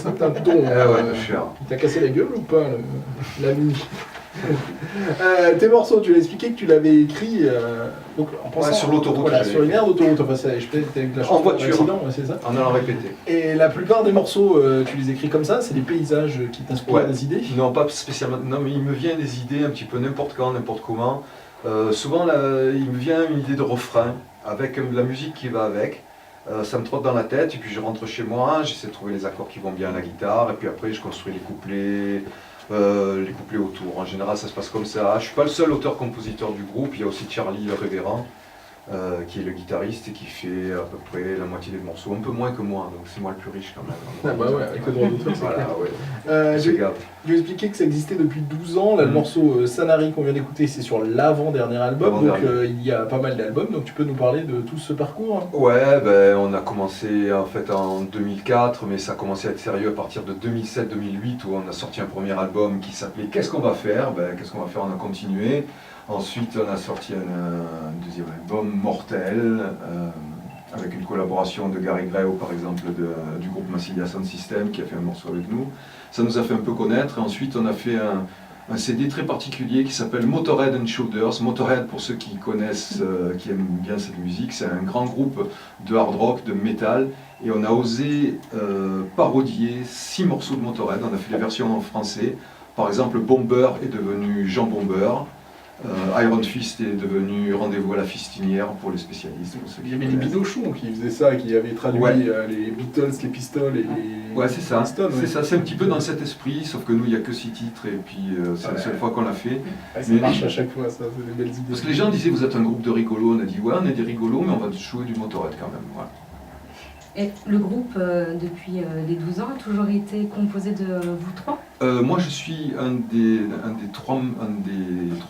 c'est un ton. Ouais, cher. Il t'a cassé la gueule ou pas, l'ami? Tes morceaux, tu l'as expliqué que tu l'avais écrit donc, en pensant sur l'autoroute. Voilà, sur une aire d'autoroute. Enfin, t'as eu de la chance En voiture. accident, c'est ça? En allant répéter. Et la plupart des morceaux, tu les écris comme ça? C'est des paysages qui t'inspirent des idées? Non, pas spécialement. Non, mais il me vient des idées un petit peu n'importe quand, n'importe comment. Souvent, il me vient une idée de refrain avec la musique qui va avec. Ça me trotte dans la tête et puis je rentre chez moi, j'essaie de trouver les accords qui vont bien à la guitare et puis après je construis les couplets autour. En général, ça se passe comme ça. Je ne suis pas le seul auteur-compositeur du groupe, il y a aussi Charlie le Révérend. Qui est le guitariste et qui fait à peu près la moitié des morceaux, un peu moins que moi, donc c'est moi le plus riche quand même. Ah bah ouais, avec le droit d'auteur, c'est voilà, clair. ouais. Je vais expliquer que ça existait depuis 12 ans. Là, le morceau Sanari qu'on vient d'écouter, c'est sur l'avant-dernier album, donc il y a pas mal d'albums, donc tu peux nous parler de tout ce parcours? Ouais, ben, on a commencé en fait en 2004, mais ça a commencé à être sérieux à partir de 2007-2008 où on a sorti un premier album qui s'appelait Qu'est-ce qu'on va faire? Qu'est-ce qu'on va faire? On a continué. Ensuite, on a sorti un deuxième album, Mortel, avec une collaboration de Gary Greo, par exemple, du groupe Massilia Sound System, qui a fait un morceau avec nous. Ça nous a fait un peu connaître. Et ensuite, on a fait un CD très particulier qui s'appelle Motorhead and Shoulders. Motorhead, pour ceux qui connaissent, qui aiment bien cette musique, c'est un grand groupe de hard rock, de metal. Et on a osé parodier 6 morceaux de Motorhead. On a fait les versions en français. Par exemple, Bomber est devenu Jean Bomber. Iron Fist est devenu Rendez-vous à la Fistinière pour les spécialistes. Il y avait les Binochons qui faisaient ça, qui avaient traduit les Beatles, les Pistols et les... Ouais, c'est ça. Stones, c'est ça. C'est un petit peu dans cet esprit, sauf que nous, il n'y a que 6 titres et puis c'est la seule fois qu'on l'a fait. Ouais, ça marche à chaque fois, ça, c'est des belles idées. Parce que les gens disaient, vous êtes un groupe de rigolos. On a dit, ouais, on est des rigolos, mais on va jouer du Motorhead quand même. Voilà. Et le groupe, depuis les 12 ans, a toujours été composé de vous trois? Moi, je suis un des trois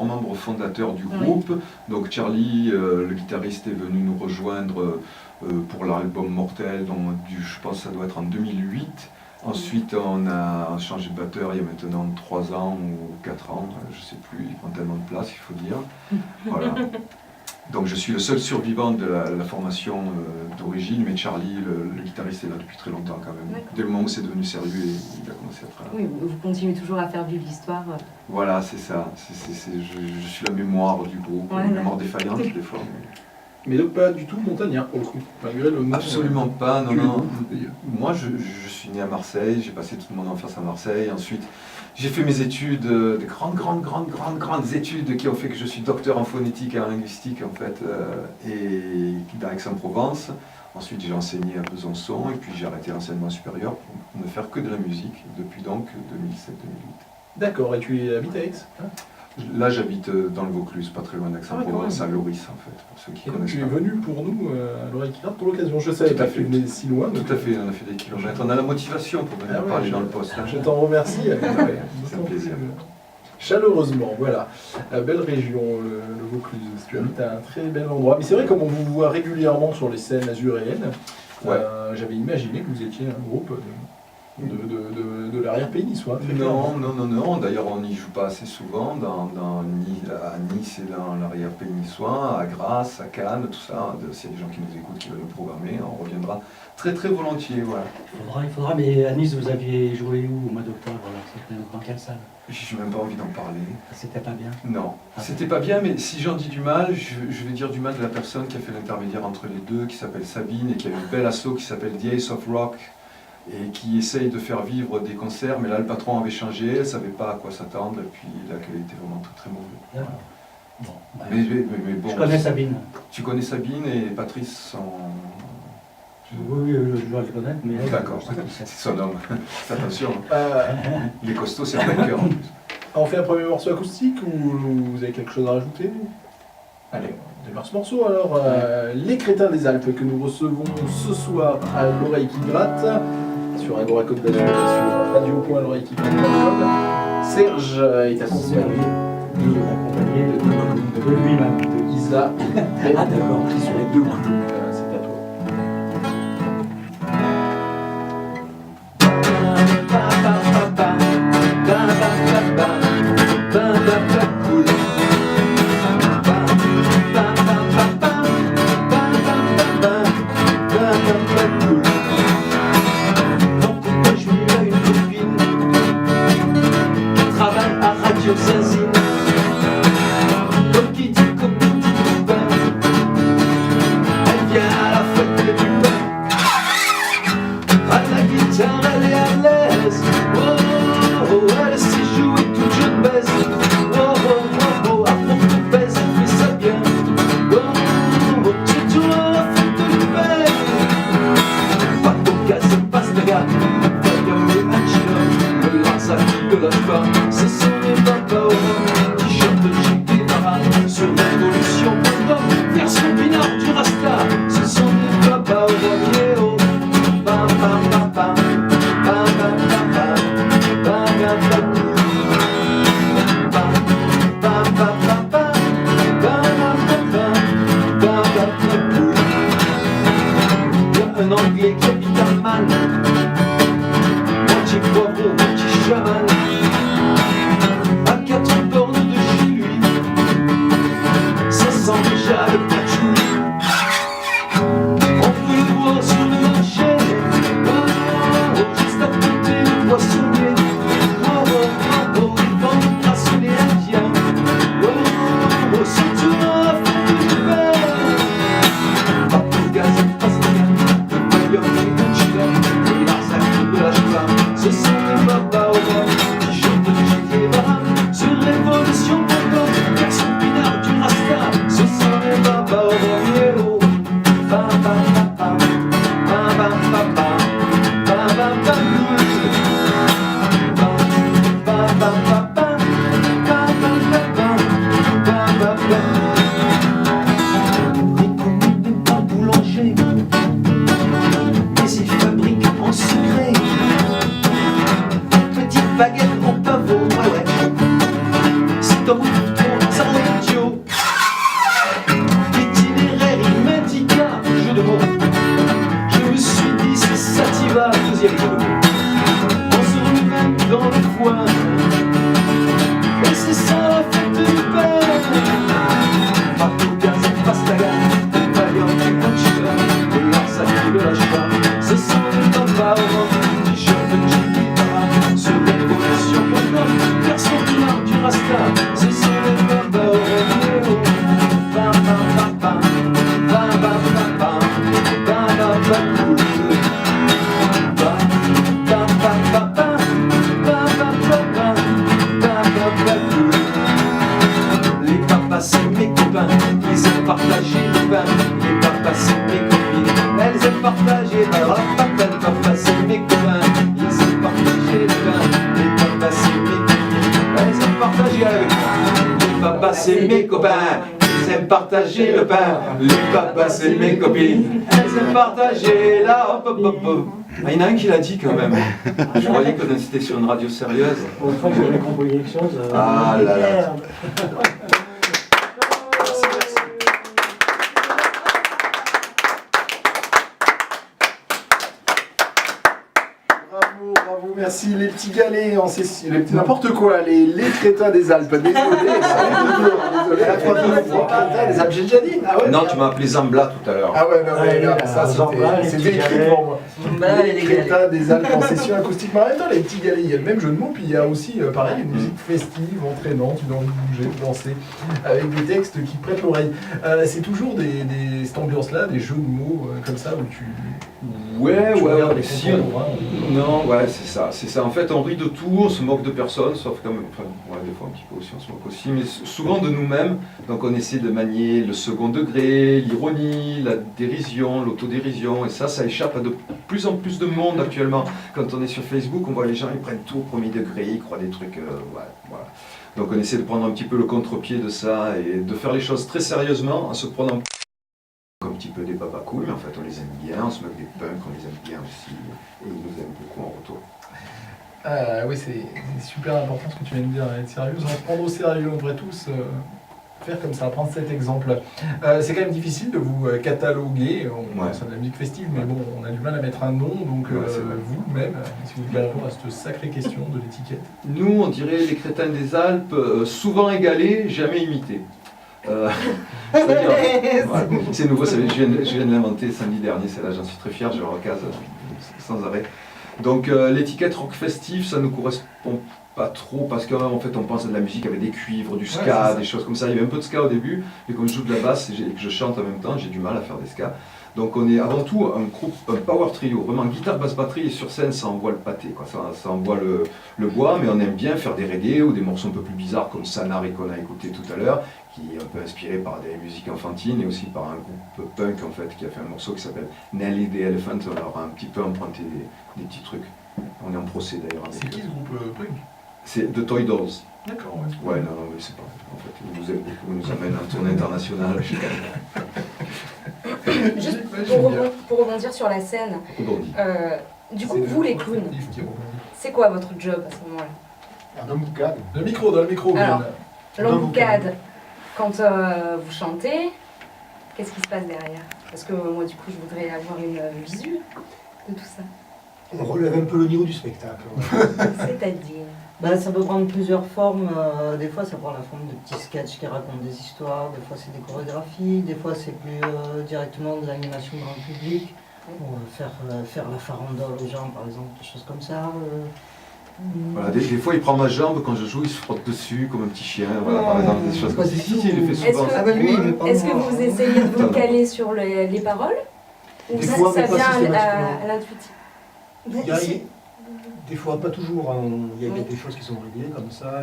membres fondateurs du groupe. Donc Charlie, le guitariste, est venu nous rejoindre pour l'album Mortel, je pense que ça doit être en 2008. Ensuite, on a changé de batteur il y a maintenant 3 ans ou 4 ans, je ne sais plus, il prend tellement de place, il faut dire. Voilà. Donc je suis le seul survivant de la formation d'origine, mais Charlie, le guitariste, est là depuis très longtemps quand même. Dès le moment où c'est devenu sérieux, il a commencé à travailler. Oui, vous continuez toujours à faire vivre l'histoire. Voilà, c'est ça. Je suis la mémoire du groupe, la mémoire défaillante des fois. Mais donc pas du tout montagnard pour le coup, malgré le nom. Absolument pas, non. Moi, je suis né à Marseille, j'ai passé toute mon enfance à Marseille. Ensuite, j'ai fait mes études, de grandes études qui ont fait que je suis docteur en phonétique et en linguistique en fait, et à Aix-en-Provence. Ensuite, j'ai enseigné à Besançon et puis j'ai arrêté l'enseignement supérieur pour ne faire que de la musique depuis donc 2007-2008. D'accord, et tu habites à Aix? Là, j'habite dans le Vaucluse, pas très loin d'Aix-en-Provence, à Loris en fait, pour ceux qui connaissent. Tu es venu pour nous à l'oreille qui gratte pour l'occasion, je savais pas que tu venais si loin. Tout à fait, on a fait des kilomètres. On a la motivation pour venir parler dans le poste. Je t'en remercie. C'est un plaisir. Chaleureusement, voilà. Belle région, le Vaucluse. Tu habites à un très bel endroit. Mais c'est vrai, comme on vous voit régulièrement sur les scènes azuréennes, j'avais imaginé que vous étiez un groupe de l'arrière-pays niçois. Non. D'ailleurs, on n'y joue pas assez souvent. À Nice et dans l'arrière-pays niçois, à Grasse, à Cannes, tout ça. S'il y a des gens qui nous écoutent, qui veulent nous programmer, on reviendra très volontiers. Voilà. Il faudra, mais à Nice, vous aviez joué où au mois d'octobre? C'était dans quelle salle? J'ai même pas envie d'en parler. C'était pas bien? Non, c'était pas bien, mais si j'en dis du mal, je vais dire du mal de la personne qui a fait l'intermédiaire entre les deux, qui s'appelle Sabine, et qui a une belle asso qui s'appelle The Ace of Rock, et qui essaye de faire vivre des concerts, mais là le patron avait changé, elle ne savait pas à quoi s'attendre, et puis l'accueil était vraiment très mauvais. Bon, bon, je connais Sabine. Tu connais Sabine et Patrice sont... Oui, je dois le connaître, mais... D'accord, c'est son homme, fais attention. Il est costaud, c'est un biker en plus. On fait un premier morceau acoustique ou vous avez quelque chose à rajouter? Allez, on démarre ce morceau alors. Les Crétins des Alpes que nous recevons ce soir à l'oreille qui gratte, sur Agora Côte d'Azur et sur radio.l'oreillequigratte.com. Serge est accompagné de lui-même, de Isa et d'accord, qui sont les deux clous. C'est à toi. Pourquoi je suis là ça ne lâche pas. Ce sont les papas au rhum qui chantent Che Guevara sur révolution.com, version pinard du Rasta. Ce sont les papas au rhum, yeah, oh. Bam bam bam bam, bam bam bam bam, bam bam bam. Un anglais qui habite à Man, moitié poivron, moitié chaman, à 4 bornes de chez lui, ça sent déjà le patchouli. On peut le voir sur le marché, juste à côté du poissonnier. Il vend le bracelet indien, surtout dans la fête du verre. Pas pour gaz, pas pour ce sont les papas au rhum qui chantent Che Guevara sur révolution.com, version pinard du Rasta. Ce sont les papas au rhum, yeah, oh. Bam bam bam bam, bam bam bam bam, bam bam bam, bam bam bam bam, bam bam bam bam. Nico n'est pas boulanger, mais il fabrique en secret petite baguette en pavot, ouais ouais. C'est un bouton, ça en idiot. Itinéraire immédiat, jeu de mots. Je me suis dit c'est sativa, deuxième jeu de mots. On se renouvelle dans le foin, et c'est ça la fête du pain. Marco Gaz, Pastaga, Valiant et Conchita, de leur sac ne le lâche pas. Ce sont les papas au rhum qui chantent Che Guevara sur révolution.com, version pinard du Rasta. Ce sont les papas au rhum, bam bam bam bam, bam bam bam bam, bam bam bam. Les papas c'est mes copains, ils aiment partager le pain. Les papas c'est mes copines, elles aiment partager. Les papas c'est mes copains, ils aiment partager le pain. Les papas c'est mes copines, elles aiment partager avec moi. Les papas c'est mes copains, ils aiment partager le pain. Les papas c'est mes copines, elles aiment partager la hop hop hop hop. Ah, il y en a un qui l'a dit quand même. Je croyais qu'on était sur une radio sérieuse. Bon, une fois que j'avais compris quelque chose. Ah là là. Merde. Bravo, bravo, merci. Les petits galets en session, n'importe quoi, les crétins des Alpes. Désolé, désolé. La troisième fois, crétins des Alpes, j'ai déjà dit. Ah ouais, Non, tu m'as appelé Zambla tout à l'heure. Ah ouais, non, mais Ah, ça Zambla, les c'était petits écrit galets. pour moi. Bah, Les les galets. crétins des Alpes en session acoustique. Mais en même temps, les petits galets, il y a le même jeu de mots, puis il y a aussi, pareil, une musique festive, entraînante, une envie de bouger, de danser, avec des textes qui prêtent l'oreille. C'est toujours cette ambiance-là, des jeux de mots comme ça, où tu regardes les si, concours, hein. Non, ouais, c'est ça. En fait, on rit de tout, on se moque de personne, sauf quand même, enfin, ouais, des fois un petit peu aussi, on se moque aussi, mais souvent de nous-mêmes. Donc on essaie de manier le second degré, l'ironie, la dérision, l'autodérision, et ça échappe à de plus en plus de monde actuellement. Quand on est sur Facebook, on voit les gens, ils prennent tout au premier degré, ils croient des trucs, ouais, voilà. Donc on essaie de prendre un petit peu le contre-pied de ça, et de faire les choses très sérieusement, en se prenant un petit peu des papas cool, mais en fait on les aime bien, on se moque des punks, on les aime bien aussi, et ils nous aiment beaucoup en retour. Oui, c'est super important ce que tu viens de dire, être sérieux, on va se prendre au sérieux, on devrait tous faire comme ça, prendre cet exemple. C'est quand même difficile de vous cataloguer, on pense à de la musique festive, mais bon, on a du mal à mettre un nom, donc vous-même, si vous devez répondre à cette sacrée question de l'étiquette. Nous, on dirait les crétins des Alpes, souvent égalés, jamais imités. C'est-à-dire, ouais, c'est nouveau, je viens de l'inventer samedi dernier, celle-là, j'en suis très fier, je le recase sans arrêt. Donc l'étiquette rock festif, ça ne nous correspond pas trop parce qu'en fait on pense à de la musique avec des cuivres, du ska, des choses comme ça. Il y avait un peu de ska au début, mais comme je joue de la basse et que je chante en même temps, j'ai du mal à faire des ska. Donc on est avant tout un groupe, un power trio, vraiment guitare, basse, batterie, et sur scène ça envoie le pâté, quoi. Ça envoie le bois, mais on aime bien faire des reggae ou des morceaux un peu plus bizarres comme Sanari qu'on a écouté tout à l'heure, qui est un peu inspiré par des musiques enfantines et aussi par un groupe punk en fait qui a fait un morceau qui s'appelle Nelly the Elephant. On leur a un petit peu emprunté des petits trucs. On est en procès d'ailleurs avec C'est qui eux. ce groupe Punk? C'est The Toy Dolls. D'accord, ouais. Ouais, non, mais c'est pas. En fait, ils nous aiment beaucoup, ils nous amènent à un tournée internationale. Juste Ouais, j'aime bien. pour rebondir sur la scène, Rebondis. du coup, C'est vous le les clowns, perspective qui rebondit. c'est quoi votre job à ce moment-là? Un emboucade. Le micro, dans le micro, Alors. Glenn. L'emboucade, quand vous chantez, qu'est-ce qui se passe derrière? Parce que moi, du coup, je voudrais avoir une visu de tout ça. On relève un peu le niveau du spectacle. C'est-à-dire. Bah, ça peut prendre plusieurs formes. Des fois, ça prend la forme de petits sketchs qui racontent des histoires. Des fois, c'est des chorégraphies. Des fois, c'est plus directement de l'animation grand public. Pour faire la farandole aux gens, par exemple, des choses comme ça. Voilà, des fois, il prend ma jambe quand je joue, il se frotte dessus comme un petit chien. Voilà, par exemple, des choses comme ça. Pas du Si, tout. il le fait souvent. Est-ce que- Ah bah lui, il met pas Est-ce que moi. vous essayez de vous caler sur les paroles? Ou Des ça, fois, ça mais pas vient systématiquement. à l'intuitif? Il y a- des fois, pas toujours. Hein. Il y a des choses qui sont réglées comme ça.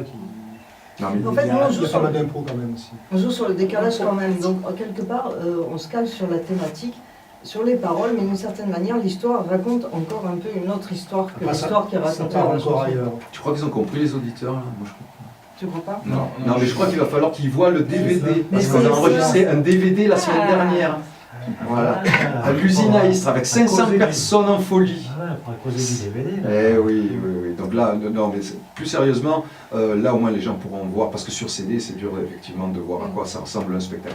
Non, mais En fait, il y nous, a, on il joue y a sur pas mal d'impro quand même aussi. On joue sur le décalage quand même, donc quelque part on se cale sur la thématique, sur les paroles, mais d'une certaine manière l'histoire raconte encore un peu une autre histoire que Après, ça- l'histoire qui est Ça racontée part dans la encore chanson. ailleurs. tu crois qu'ils ont compris, les auditeurs là? Moi, je crois pas. Tu crois pas? Non, non, mais je crois qu'il va falloir qu'ils voient le DVD. Parce Mais qu'on a c'est enregistré un DVD la semaine Ah. dernière. Voilà. À l'usine à Istres, avec 500 personnes en folie. Voilà, pour causer du DVD. Là. Eh oui, oui, oui. Donc là, non, mais plus sérieusement, là au moins les gens pourront voir, parce que sur CD, c'est dur effectivement de voir à quoi ça ressemble un spectacle.